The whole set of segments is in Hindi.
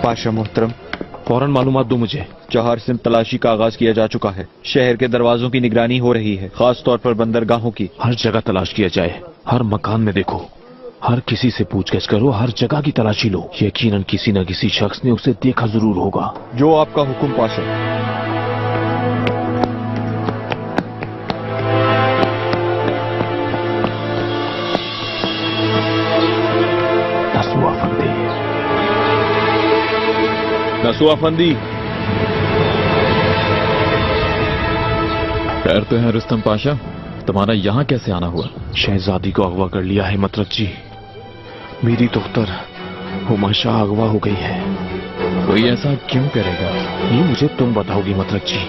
पाशा मोहतरम, फौरन मालूमात दो मुझे। चहार सिम तलाशी का आगाज किया जा चुका है। शहर के दरवाजों की निगरानी हो रही है, खास तौर पर बंदरगाहों की। हर जगह तलाश किया जाए, हर मकान में देखो, हर किसी से पूछगछ करो, हर जगह की तलाशी लो। यकीनन किसी न किसी शख्स ने उसे देखा जरूर होगा। जो आपका हुक्म पाशा। नसूआ फंदी। ठहरते हैं रुस्तम पाशा, तुम्हारा यहाँ कैसे आना हुआ? शहजादी को अगवा कर लिया है मतरक जी। मेरी दोहतर हुमाशा अगवा हो गई है। कोई ऐसा क्यों करेगा? ये मुझे तुम बताओगी मतरक जी,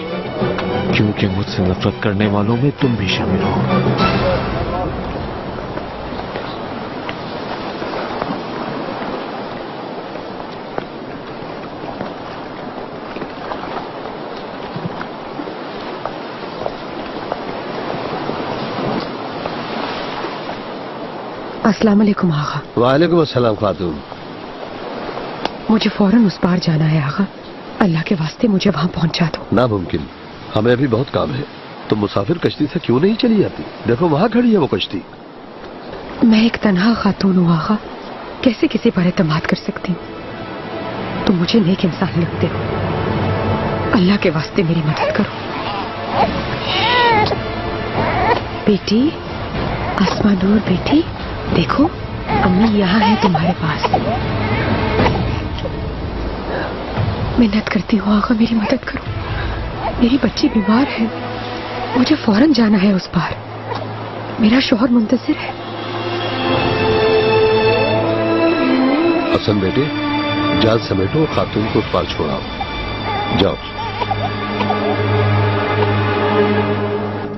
क्योंकि मुझसे नफरत करने वालों में तुम भी शामिल हो। अस्सलाम वालेकुम आगा। वालेकुम अस्सलाम खातून। मुझे फौरन उस पार जाना है आगा, अल्लाह के वास्ते मुझे वहाँ पहुँचा दो। नामुमकिन, हमें अभी बहुत काम है। तुम मुसाफिर कश्ती से क्यों नहीं चली जाती? देखो वहाँ खड़ी है वो कश्ती। मैं एक तन्हा खातून हूँ आगा, कैसे किसी पर एतमाद कर सकती हूँ? तुम मुझे नेक इंसान लगते हो, अल्लाह के वास्ते मेरी मदद करो। बेटी, आसमान नूर बेटी, देखो अम्मी यहाँ है तुम्हारे पास। मिन्नत करती हूँ आगा, मेरी मदद करो। मेरी बच्ची बीमार है, मुझे फौरन जाना है उस पार। मेरा शौहर मुंतजिर है। हसन बेटे, जाल समेटो और खातून को उस पार छोड़ाओ। जाओ।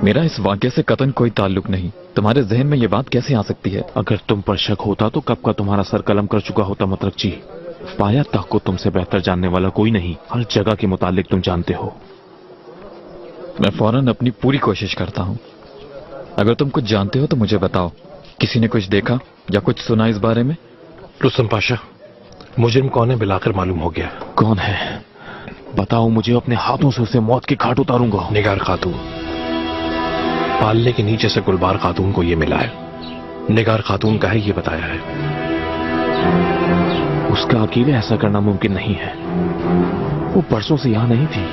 मेरा इस वाक्य से कतन कोई ताल्लुक नहीं। तुम्हारे जहन में ये बात कैसे आ सकती है? अगर तुम पर शक होता तो कब का तुम्हारा सर कलम कर चुका होता मतरक जी। पाया तक को तुमसे बेहतर जानने वाला कोई नहीं, हर जगह के मुतालिक तुम जानते हो। मैं फौरन अपनी पूरी कोशिश करता हूँ। अगर तुम कुछ जानते हो तो मुझे बताओ। किसी ने कुछ देखा या कुछ सुना इस बारे में? रुस्तम पाशा, मुजरिम कौन है बिलाकर मालूम हो गया। कौन है बताओ मुझे, अपने हाथों से उसे मौत की घाट उतारूंगा। निगार खातून। पालने के नीचे से गुलबार खातून को ये मिला है। निगार खातून का है ये बताया है। उसका अकेले ऐसा करना मुमकिन नहीं है। वो परसों से यहाँ नहीं थी,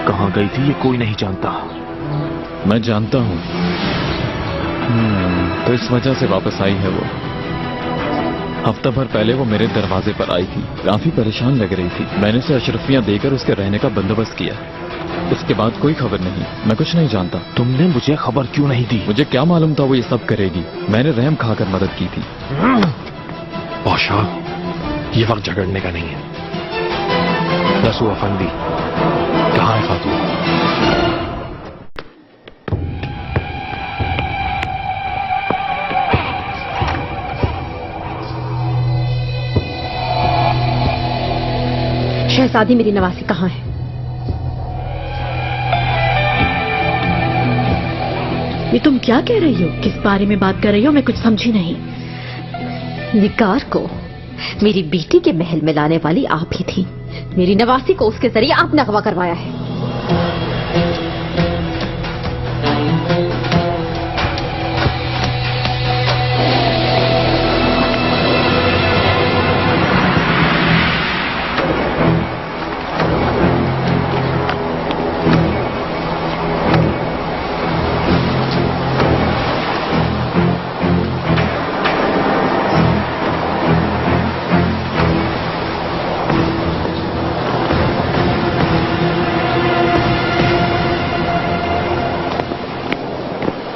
कहाँ गई थी ये कोई नहीं जानता। मैं जानता हूँ। तो इस वजह से वापस आई है वो। हफ्ता भर पहले वो मेरे दरवाजे पर आई थी, काफी परेशान लग रही थी। मैंने उसे अशरफियां देकर उसके रहने का बंदोबस्त किया। उसके बाद कोई खबर नहीं, मैं कुछ नहीं जानता। तुमने मुझे खबर क्यों नहीं दी? मुझे क्या मालूम था वो ये सब करेगी। मैंने रहम खाकर मदद की थी। पाशा, ये वक्त झगड़ने का नहीं है। नसूआ फंदी, कहाँ है खातून? शहजादी मेरी नवासी कहाँ है? ये तुम क्या कह रही हो? किस बारे में बात कर रही हो? मैं कुछ समझी नहीं। निगार को मेरी बेटी के महल में लाने वाली आप ही थी। मेरी नवासी को उसके जरिए आपने अगवा करवाया है।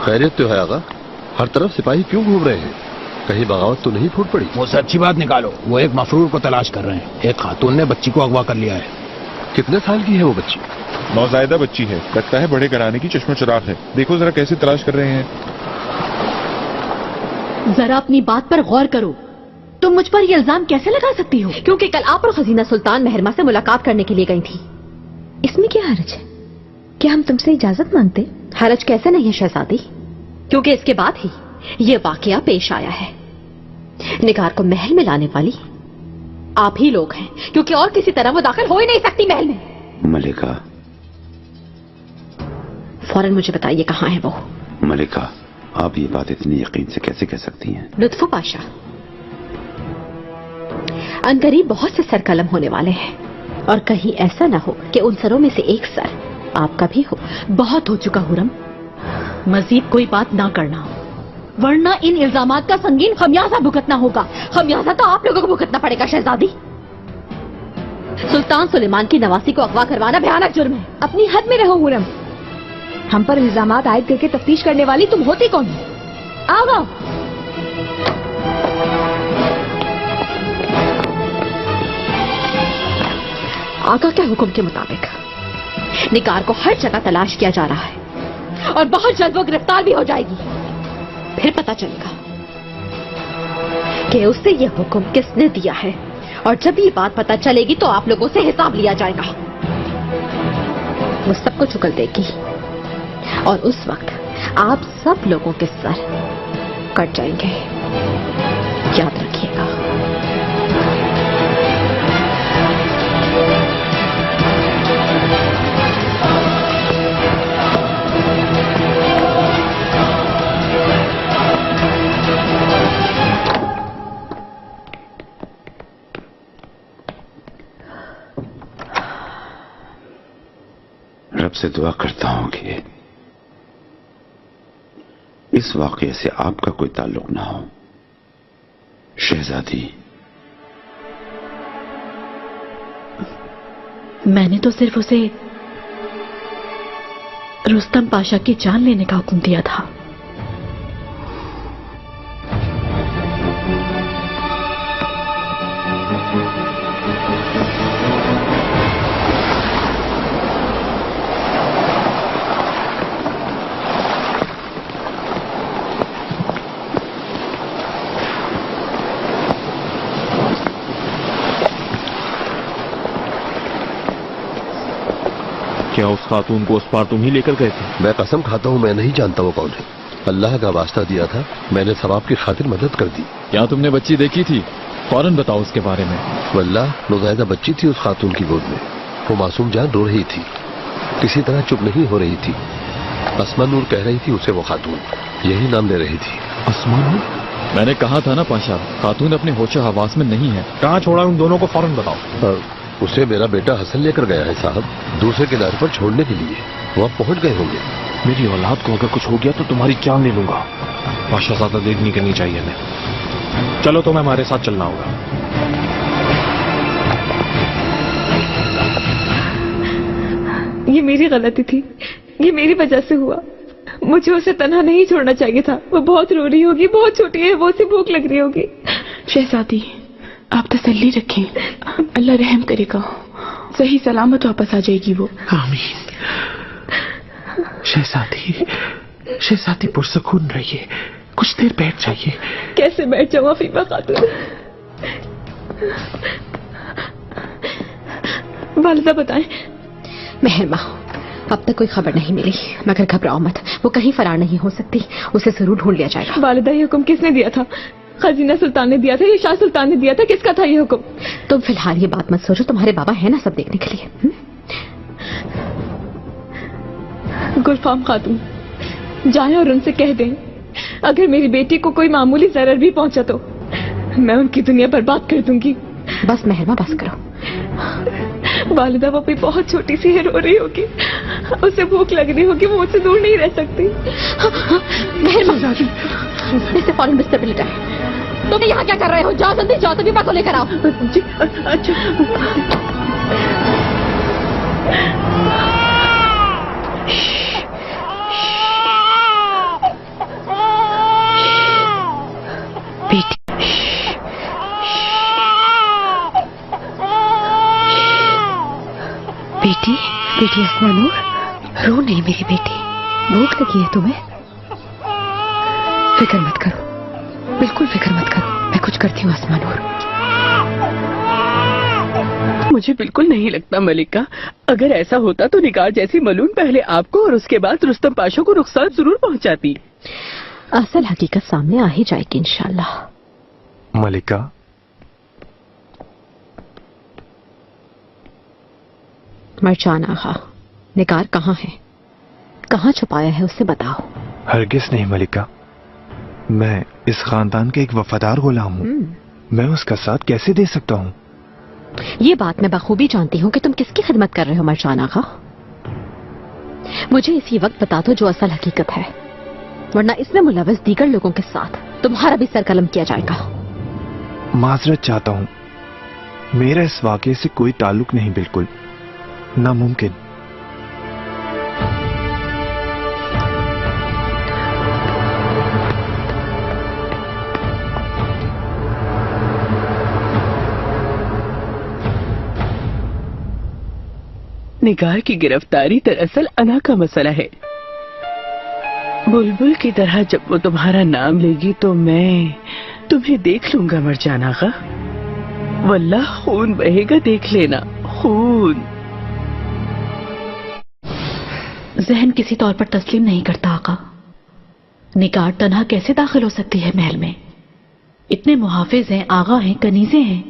खैरियत तो है आगा, हर तरफ सिपाही क्यों घूम रहे हैं? कहीं बगावत तो नहीं फूट पड़ी? वो सच्ची बात निकालो। वो एक मफरूर को तलाश कर रहे हैं। एक खातून ने बच्ची को अगवा कर लिया है। कितने साल की है वो बच्ची? नौजायदा बच्ची है, लगता है बड़े घराने की चश्मा चराग है। देखो जरा कैसे तलाश कर रहे हैं। जरा अपनी बात पर गौर करो। तुम मुझ पर ये इल्जाम कैसे लगा सकती हो? क्योंकि कल आप और खजीना सुल्तान मेहरमा से मुलाकात करने के लिए गई थी। इसमें क्या हरज है? क्या हम तुमसे इजाजत मांगते? हरज कैसे नहीं है शहजादी, क्योंकि इसके बाद ही ये वाकया पेश आया है। निगार को महल में लाने वाली आप ही लोग हैं, क्योंकि और किसी तरह वो दाखिल हो ही नहीं सकती महल में। मलिका, फौरन मुझे बताइए कहाँ है वो। मलिका, आप ये बात इतनी यकीन से कैसे कह सकती हैं? लुत्फो पाशा, अनकरीब बहुत से सर कलम होने वाले हैं, और कहीं ऐसा ना हो कि उन सरों में से एक सर आपका भी हो। बहुत हो चुका हुरम, मजीद कोई बात ना करना, वरना इन इल्जामात का संगीन खमियाजा भुगतना होगा। खमियाजा तो आप लोगों को भुगतना पड़ेगा शहजादी। सुल्तान सुलेमान की नवासी को अगवा करवाना भयानक जुर्म है। अपनी हद में रहो हुरम। हम पर इल्जामात आयद करके तफ्तीश करने वाली तुम होती कौन हो? आओ। आका के हुक्म के मुताबिक निगार को हर जगह तलाश किया जा रहा है, और बहुत जल्द वो गिरफ्तार भी हो जाएगी। फिर पता चलेगा कि उसे ये हुक्म किसने दिया है, और जब ये बात पता चलेगी तो आप लोगों से हिसाब लिया जाएगा। वो सब कुछ उगल देगी, और उस वक्त आप सब लोगों के सर कट जाएंगे। याद रखिएगा। रब से दुआ करता हूं कि इस वाकये से आपका कोई ताल्लुक ना हो। शहजादी, मैंने तो सिर्फ उसे रुस्तम पाशा की जान लेने का हुक्म दिया था। क्या उस खातून को उस पार तुम ही लेकर गए थे? मैं कसम खाता हूँ मैं नहीं जानता वो कौन है। अल्लाह का वास्ता दिया था, मैंने सवाब की खातिर मदद कर दी। क्या तुमने बच्ची देखी थी? फौरन बताओ उसके बारे में। वल्लाह, नौज़ायदा बच्ची थी उस खातून की गोद में। वो मासूम जान रो रही थी, किसी तरह चुप नहीं हो रही थी। अस्मा नूर कह रही थी उसे वो खातून, यही नाम ले रही थी। अस्मा नूर? मैंने कहा था ना पाशा, खातून अपने होशो हवास में नहीं है। कहाँ छोड़ा उन दोनों को, फौरन बताओ। उसे मेरा बेटा हसन लेकर गया है साहब, दूसरे किनारे पर छोड़ने के लिए। वो अब पहुंच गए होंगे। मेरी औलाद को अगर कुछ हो गया तो तुम्हारी जान ले लूंगा। पाशा ज्यादा देर नहीं करनी चाहिए हमें। चलो तुम्हें हमारे साथ चलना होगा। ये मेरी गलती थी, ये मेरी वजह से हुआ। मुझे उसे तन्हा नहीं छोड़ना चाहिए था। वो बहुत रो रही होगी, बहुत छोटी है, वो उसे भूख लग रही होगी। शहजादी, आप तसल्ली रखें, अल्लाह रहम करेगा, सही सलामत वापस आ जाएगी वो। आमीन। शहजादी, शहजादी पुरसकून रहिए, कुछ देर बैठ जाइए। कैसे बैठ जाऊं अफीफा खातून? वालिदा बताएं। मेहरमा, अब तक कोई खबर नहीं मिली, मगर घबराओ मत, वो कहीं फरार नहीं हो सकती, उसे जरूर ढूंढ लिया जाएगा। वालिदा, ये हुक्म किसने दिया था? खजीना सुल्तान ने दिया था या शाह सुल्तान ने दिया था? किसका था ये हुक्म? तुम फिलहाल ये बात मत सोचो, तुम्हारे बाबा है ना सब देखने के लिए। गुलफाम खातून, जाएं और उनसे कह दें अगर मेरी बेटी को कोई मामूली जरर भी पहुंचा तो मैं उनकी दुनिया बर्बाद कर दूंगी। बस मेहरमा, बस करो। वालिदा, वो भी बहुत छोटी सी है, रो रही होगी, उसे भूख लग रही होगी, वो मुझसे दूर नहीं रह सकती। मेहरमा, इसे फौरन बिस्तर पे लिटाएं। तुम यहाँ क्या कर रहे हो? जाओ जल्दी जाओ, तभी को लेकर आओ। जी, अच्छा। बेटी, बेटी, बेटी अस्मा नूर, रो नहीं मेरी बेटी। भूख लगी है तुम्हें? फिक्र मत करो, बिल्कुल फिक्र मत करो, मैं कुछ करती हूँ अस्मा नूर। मुझे बिल्कुल नहीं लगता मलिका, अगर ऐसा होता तो निगार जैसी मलून पहले आपको और उसके बाद रुस्तम पाशा को रुखसात जरूर पहुंचाती। असल हकीकत सामने आ ही जाएगी इंशाल्लाह। मलिका, मरजान आगा, निगार कहाँ है? कहाँ छुपाया है? उससे बताओ। हरगिज नहीं मलिका, मैं इस खानदान का एक वफादार गुलाम हूँ। मैं उसका साथ कैसे दे सकता हूँ? ये बात मैं बखूबी जानती हूँ कि तुम किसकी खिदमत कर रहे हो मरजान आगा। मुझे इसी वक्त बता दो जो असल हकीकत है, वरना इसमें मुलव्वस दीगर लोगों के साथ तुम्हारा भी सरकलम किया जाएगा। माजरत चाहता हूँ, मेरा इस वाकये से कोई ताल्लुक नहीं, बिल्कुल नामुमकिन। निगार की गिरफ्तारी दरअसल अना का मसला है। बुलबुल की तरह जब वो तुम्हारा नाम लेगी तो मैं तुम्हें देख लूंगा मरजान आगा। वल्लाह खून बहेगा, देख लेना, खून। जहन किसी तौर पर तस्लीम नहीं करता आका। निगार तन्हा कैसे दाखिल हो सकती है महल में? इतने मुहाफिज हैं, आगा हैं, कनीजे हैं,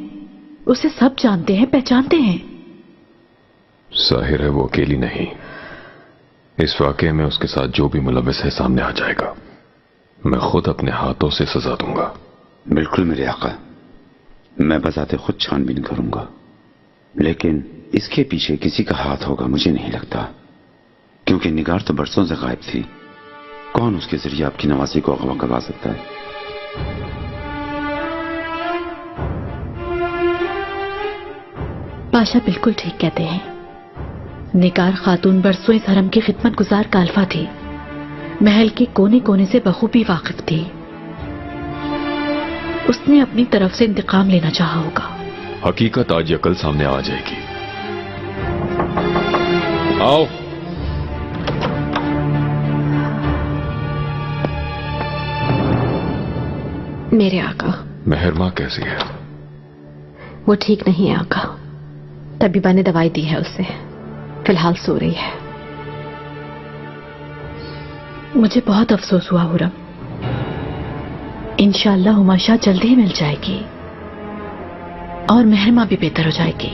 उसे सब जानते हैं, पहचानते हैं। जाहिर है वो अकेली नहीं। इस वाकये में उसके साथ जो भी मुलव्वस है सामने आ जाएगा। मैं खुद अपने हाथों से सजा दूंगा। बिल्कुल मेरे आका, मैं बजाते खुद छानबीन करूंगा, लेकिन इसके पीछे किसी का हाथ होगा मुझे नहीं लगता, क्योंकि निगार तो बरसों से गायब थी। कौन उसके जरिए आपकी नवासी को अगवा करवा सकता है? पाशा बिल्कुल ठीक कहते हैं। निगार खातून बरसों इस हरम की खिदमत गुजार काल्फा थी, महल के कोने कोने से बखूबी वाकिफ थी। उसने अपनी तरफ से इंतकाम लेना चाहा होगा। हकीकत आज या कल सामने आ जाएगी। आओ। मेरे आका। मेहरमा कैसी है? वो ठीक नहीं है आका, तबीबा ने दवाई दी है उसे, फिलहाल सो रही है। मुझे बहुत अफसोस हुआ हुरम। इंशाअल्लाह हुमाशा जल्दी ही मिल जाएगी और मेहरमा भी बेहतर हो जाएगी।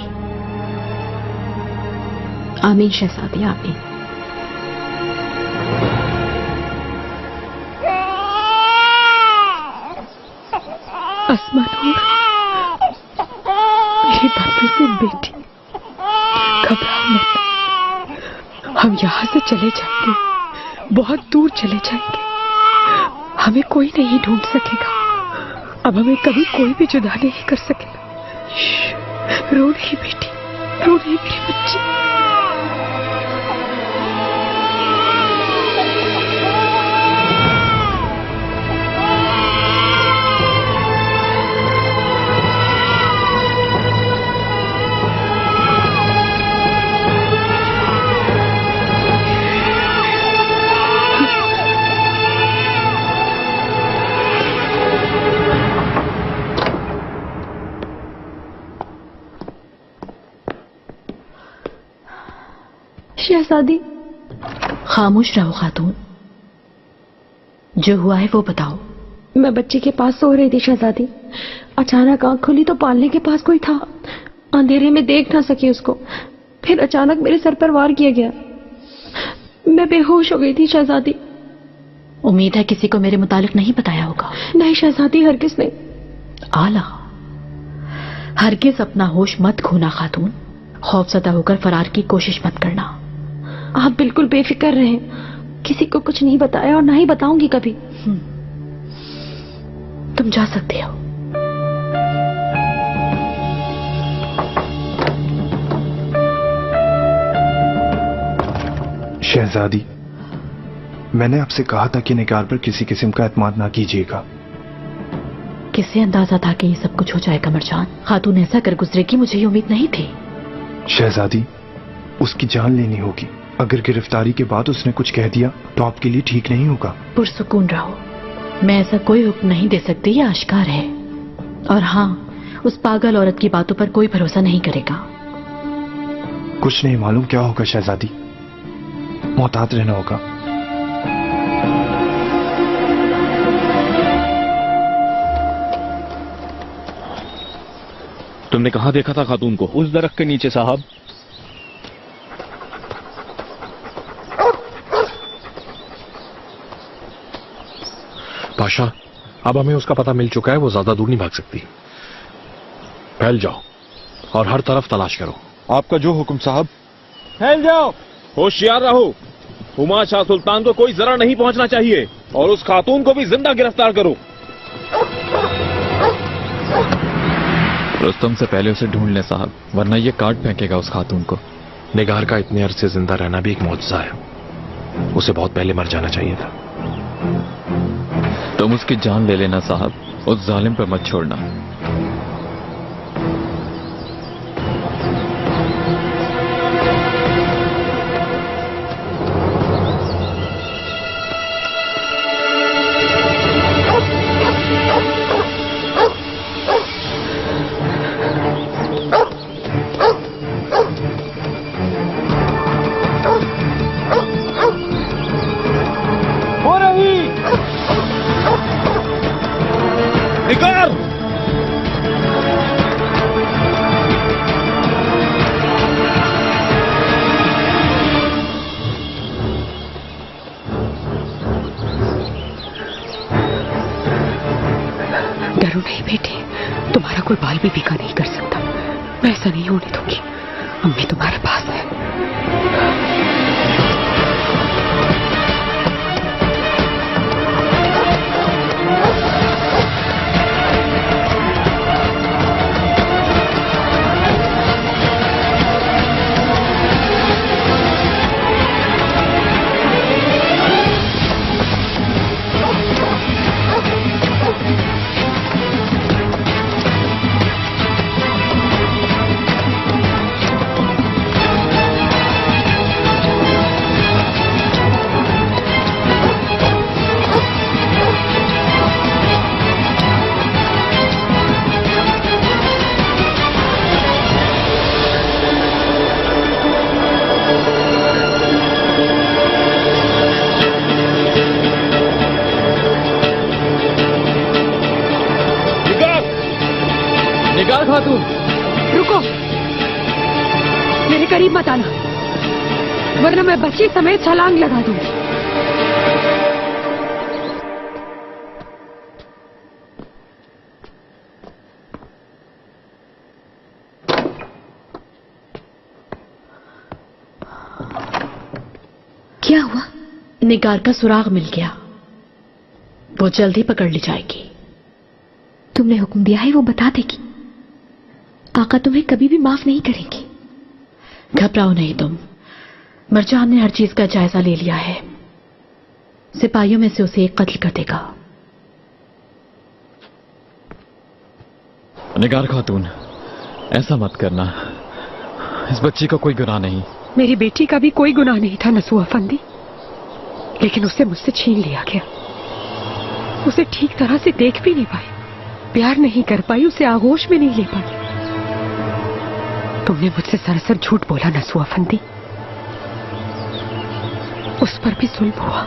आमीन शहजादी, आमीन। आसमान मेरी बातों से बेटी, घबराओ मत। हम यहाँ से चले जाएंगे, बहुत दूर चले जाएंगे। हमें कोई नहीं ढूंढ सकेगा। अब हमें कभी कोई भी जुदा नहीं कर सकेगा। रो नहीं बेटी, रो नहीं मेरी बच्ची। शहजादी। खामोश रहो खातून, जो हुआ है वो बताओ। मैं बच्चे के पास सो रही थी शहजादी, अचानक आंख खुली तो पालने के पास कोई था। अंधेरे में देख ना सकी उसको, फिर अचानक मेरे सर पर वार किया गया। मैं बेहोश हो गई थी शहजादी। उम्मीद है किसी को मेरे मुतालिक नहीं बताया होगा। नहीं शहजादी, हरगिज नहीं। आला, हरगिज अपना होश मत खोना खातून। खौफजदा होकर फरार की कोशिश मत करना। आप बिल्कुल बेफिक्र रहें, किसी को कुछ नहीं बताया और ना ही बताऊंगी कभी। तुम जा सकते हो। शहजादी, मैंने आपसे कहा था कि निगार पर किसी किस्म का एतमाद ना कीजिएगा। किसे अंदाजा था कि ये सब कुछ हो जाएगा मरजान? खातून ऐसा कर गुजरेगी, मुझे ये उम्मीद नहीं थी। शहजादी, उसकी जान लेनी होगी। अगर गिरफ्तारी के बाद उसने कुछ कह दिया तो आपके लिए ठीक नहीं होगा। पुरसुकून रहो, मैं ऐसा कोई हुक्म नहीं दे सकती, ये आश्कार है। और हाँ, उस पागल औरत की बातों पर कोई भरोसा नहीं करेगा। कुछ नहीं मालूम क्या होगा शहजादी, मोहतात रहना होगा। तुमने कहाँ देखा था खातून को? उस दरख्त के नीचे साहब। पाशा, अब हमें उसका पता मिल चुका है, वो ज्यादा दूर नहीं भाग सकती। फैल जाओ और हर तरफ तलाश करो। आपका जो हुक्म साहब। फैल जाओ, होशियार रहो। हुमा शाह सुल्तान को कोई जरा नहीं पहुंचना चाहिए और उस खातून को भी जिंदा गिरफ्तार करो। रुस्तम से पहले उसे ढूंढ लें साहब, वरना ये काट फेंकेगा उस खातून को। निगार का इतने अरसे जिंदा रहना भी एक मौजज़ा है। उसे बहुत पहले मर जाना चाहिए था। तुम उसकी जान ले लेना साहब, उस जालिम पर मत छोड़ना। डरो नहीं बेटी, तुम्हारा कोई बाल भी बिका नहीं कर सकता। मैं ऐसा नहीं होने दूंगी। अम्मी तुम्हारे पास है। निगार खातून, रुको, मेरे करीब मत आना, वरना मैं बच्ची समेत छलांग लगा दूंगी। क्या हुआ? निगार का सुराग मिल गया, वो जल्दी पकड़ ली जाएगी। तुमने हुक्म दिया है वो बता देगी। आका तुम्हें कभी भी माफ नहीं करेंगे। घबराओ नहीं तुम, मरजान ने हर चीज का जायजा ले लिया है। सिपाहियों में से उसे एक कत्ल कर देगा। निगार खातून, ऐसा मत करना, इस बच्ची का कोई गुनाह नहीं। मेरी बेटी का भी कोई गुनाह नहीं था नसूह अफंदी, लेकिन उसे मुझसे छीन लिया गया। उसे ठीक तरह से देख भी नहीं पाई, प्यार नहीं कर पाई, उसे आगोश में नहीं ले पाई। तुमने मुझसे सरासर झूठ बोला नसूह अफंदी। उस पर भी जुल्म हुआ,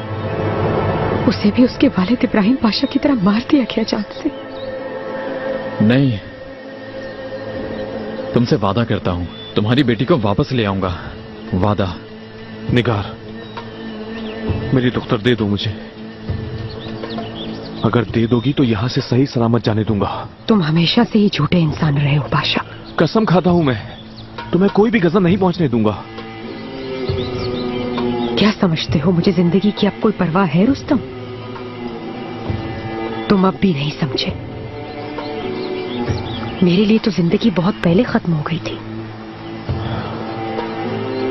उसे भी उसके वालिद इब्राहिम पाशा की तरह मार दिया गया जान से। नहीं, तुमसे वादा करता हूं, तुम्हारी बेटी को वापस ले आऊंगा, वादा। निगार, मेरी दुख्तर दे दो मुझे। अगर दे दोगी तो यहां से सही सलामत जाने दूंगा। तुम हमेशा से ही झूठे इंसान रहे हो पाशा। कसम खाता हूं मैं, तुम्हें कोई भी गजब नहीं पहुंचने दूंगा। क्या समझते हो मुझे जिंदगी की अब कोई परवाह है रुस्तम? तुम अब भी नहीं समझे। मेरे लिए तो जिंदगी बहुत पहले खत्म हो गई थी।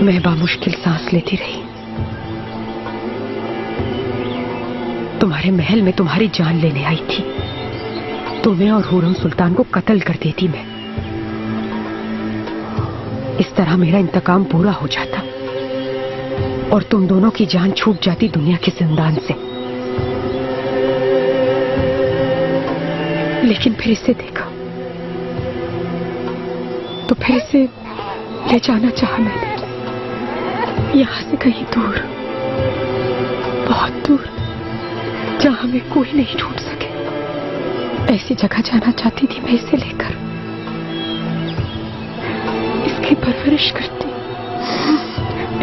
मैं बामुश्किल सांस लेती रही। तुम्हारे महल में तुम्हारी जान लेने आई थी। तुम्हें और हुरम सुल्तान को कत्ल कर देती मैं। इस तरह मेरा इंतकाम पूरा हो जाता और तुम दोनों की जान छूट जाती दुनिया के जिंदान से। लेकिन फिर इसे देखा तो फिर इसे ले जाना चाहा मैंने, यहां से कहीं दूर, बहुत दूर, जहां हमें कोई नहीं ढूंढ सके। ऐसी जगह जाना चाहती थी मैं इसे लेकर। इसकी परवरिश करती,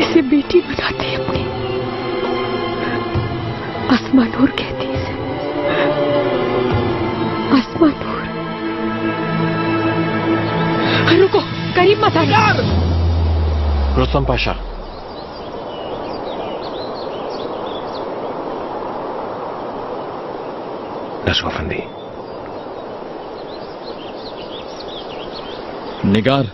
इसे बेटी बनाती अपनी। आसमानूर कहती इसे। आसमान नूर। रुको, करीब मत आना। रुस्तम पाशा, नसवा फंदी, निगार,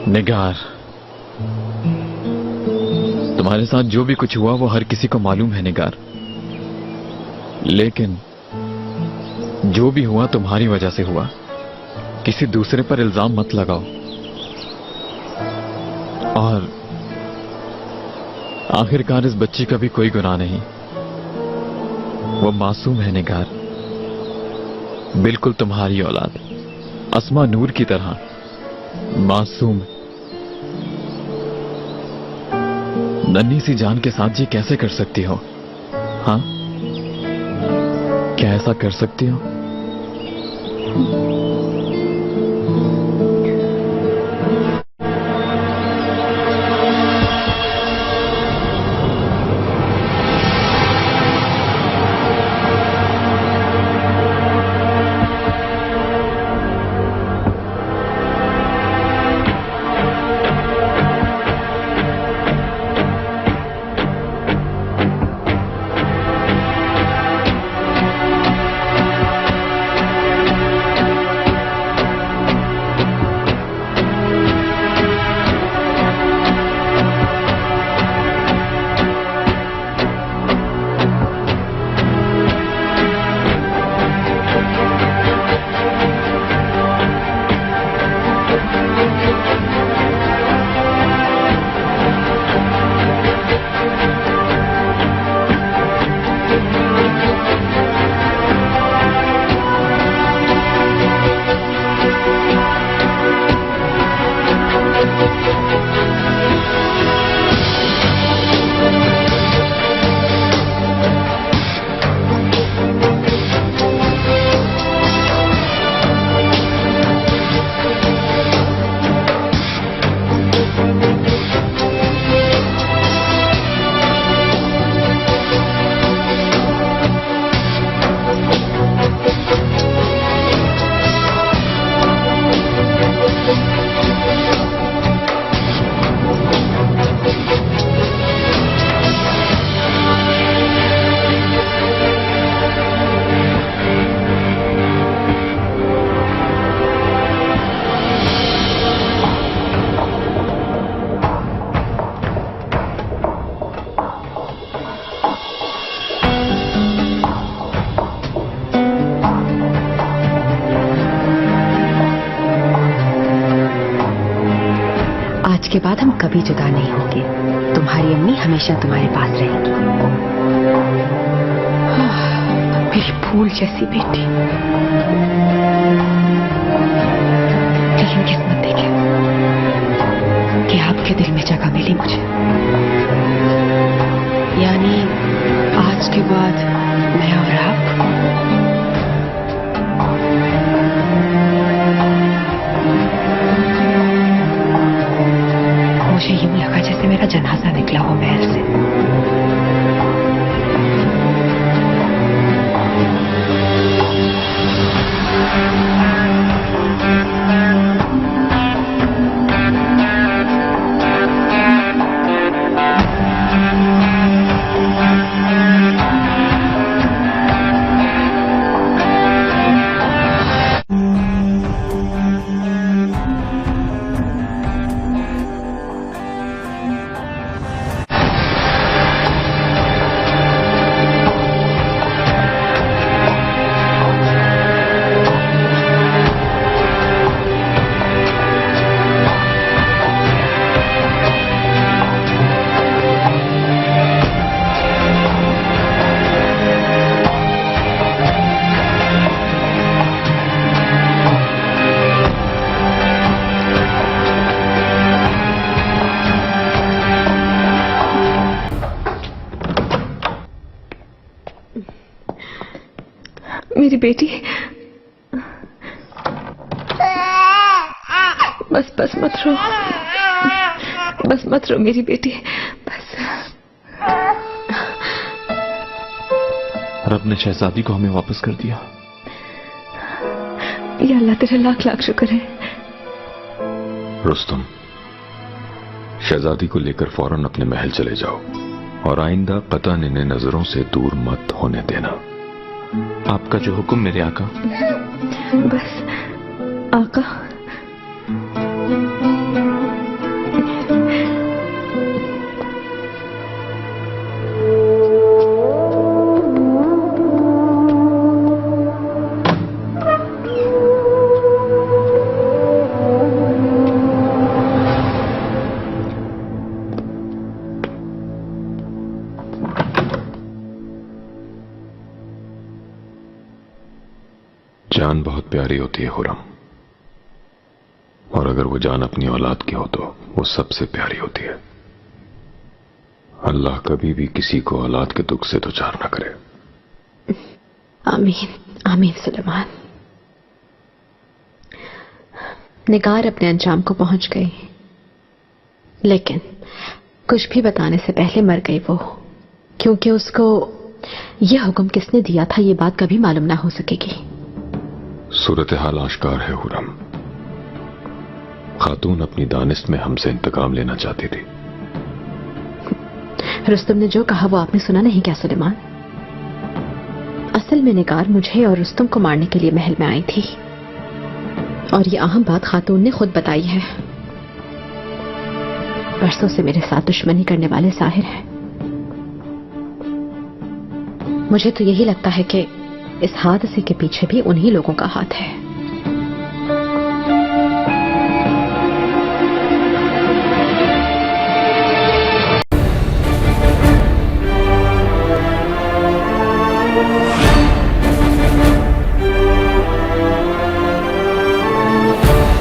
निगार, तुम्हारे साथ जो भी कुछ हुआ वो हर किसी को मालूम है निगार, लेकिन जो भी हुआ तुम्हारी वजह से हुआ। किसी दूसरे पर इल्जाम मत लगाओ। और आखिरकार इस बच्ची का भी कोई गुनाह नहीं, वो मासूम है निगार, बिल्कुल तुम्हारी औलाद, अस्मा नूर की तरह मासूम। नन्ही सी जान के साथ जी कैसे कर सकती हो? हाँ, क्या ऐसा कर सकती हो? आज के बाद हम कभी जुदा नहीं होंगे। तुम्हारी अम्मी हमेशा तुम्हारे पास रहेगी। मेरी फूल जैसी बेटी। लेकिन किस्मत देखिए कि आपके दिल में जगह मिली मुझे। यानी आज के बाद मैं और आप मुझे यूं लगा जैसे मेरा जनाजा निकला हो महल से। मेरी बेटी, बस बस मत रो, बस मत रो मेरी बेटी, बस। रब ने शहजादी को हमें वापस कर दिया। या अल्लाह तेरा लाख लाख शुक्र है। रुस्तम, शहजादी को लेकर फौरन अपने महल चले जाओ और आइंदा कतन इन्हें नजरों से दूर मत होने देना। आपका जो हुक्म मेरे आका। बस आका। जान बहुत प्यारी होती है खुरम, और अगर वो जान अपनी औलाद की हो तो वो सबसे प्यारी होती है। अल्लाह कभी भी किसी को औलाद के दुख से दुचार न करे। आमीन आमीन सुलेमान। निगार अपने अंजाम को पहुंच गई, लेकिन कुछ भी बताने से पहले मर गई वो, क्योंकि उसको यह हुक्म किसने दिया था ये बात कभी मालूम ना हो सकेगी। सूरत हाल आश्कार है हुरम। खातून अपनी दानिश में हमसे इंतकाम लेना चाहती थी। रुस्तम ने जो कहा वो आपने सुना नहीं क्या सुलेमान? असल में निगार मुझे और रुस्तम को मारने के लिए महल में आई थी, और ये अहम बात खातून ने खुद बताई है। बरसों से मेरे साथ दुश्मनी करने वाले साहिर हैं। मुझे तो यही लगता है कि इस हादसे के पीछे भी उन्हीं लोगों का हाथ है।